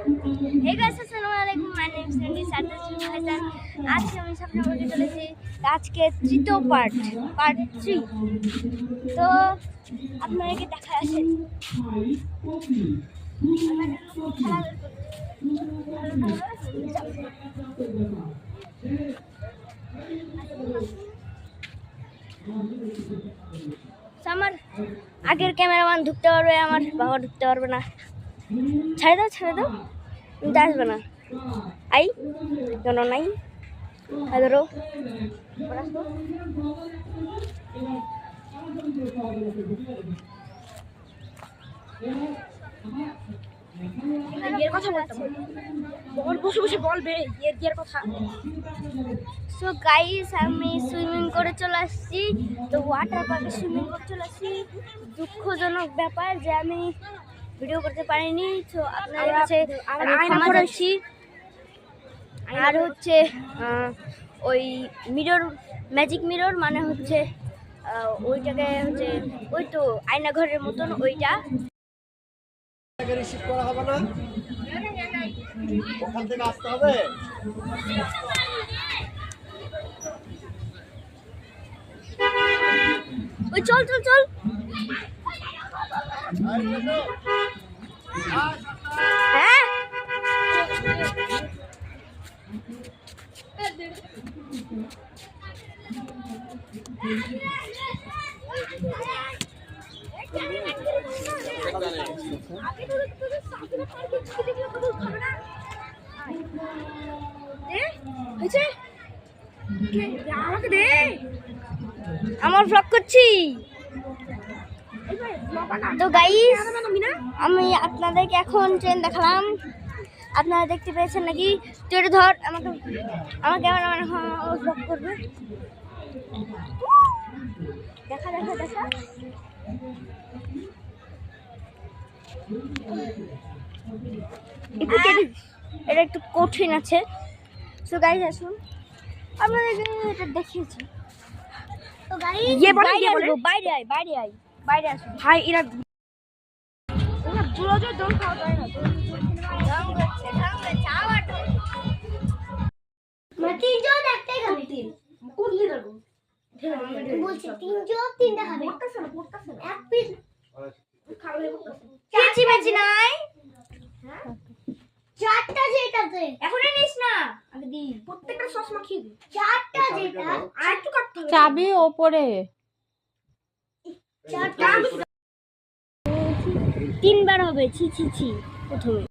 Hey guys, Assalamualaikum. My name is Sandy Satas. আজকে আমি সামনে বলতে চলেছি আজকে তৃতীয় পার্ট 3। তো আপনাদেরকে দেখা আসেন আমার আগের ক্যামেরাম্যান ঢুকতে পারবে, আমার বাবা ঢুকতে পারবে না। ছেড়ে দাও তুমি আসবে না। আই কেন নাই ধরো কথা বসে বসে বলবে কথা। সো গাইস, আমি সুইমিং করে চলে আসছি। তো ওয়াটার পার্কে সুইমিং করে চলে আসছি। দুঃখজনক ব্যাপার যে আমি ভিডিও করতে পারিনি। তো আপনাদের কাছে ক্ষমা চাচ্ছি। আর হচ্ছে ওই মিরর, ম্যাজিক মিরর মানে হচ্ছে ওইটাকে হচ্ছে ওই তো আয়না ঘরের মতন ওইটা রিসিভ করা হবে না, ওখান থেকে আসতে হবে। ওই চল হ্যাঁ আমার ভ্লগ করছি। তো গাইস, আমি আপনাদেরকে এখন ট্রেন দেখালাম। আপনারা দেখতে পেয়েছেন নাকি? তুই এটা ধর, আমাকে আমার ক্যামেরাম্যান ভ্লগ করবে। দেখা এটা একটু কঠিন আছে। সো গাইস আসুন, আপনাদেরকে এটা দেখিয়েছি। তো গাইস বাইরে আসুন ভাই। এরা দম খাওয়া যায় না। তিনজন একটাই খাবে। কোন দিয়ে দেবো বলছি, তিনটা খাবে। এক পিস খাবে। কেচি বেচি নাই, চারটা যেটাতে এখনই নিস না, আগে দি। প্রত্যেকটা সস মাখিয়ে দি। চারটা যেটা আর একটু কাটতে হবে। চাবি ওপরে চারটা 3বার হবে। ছি প্রথমে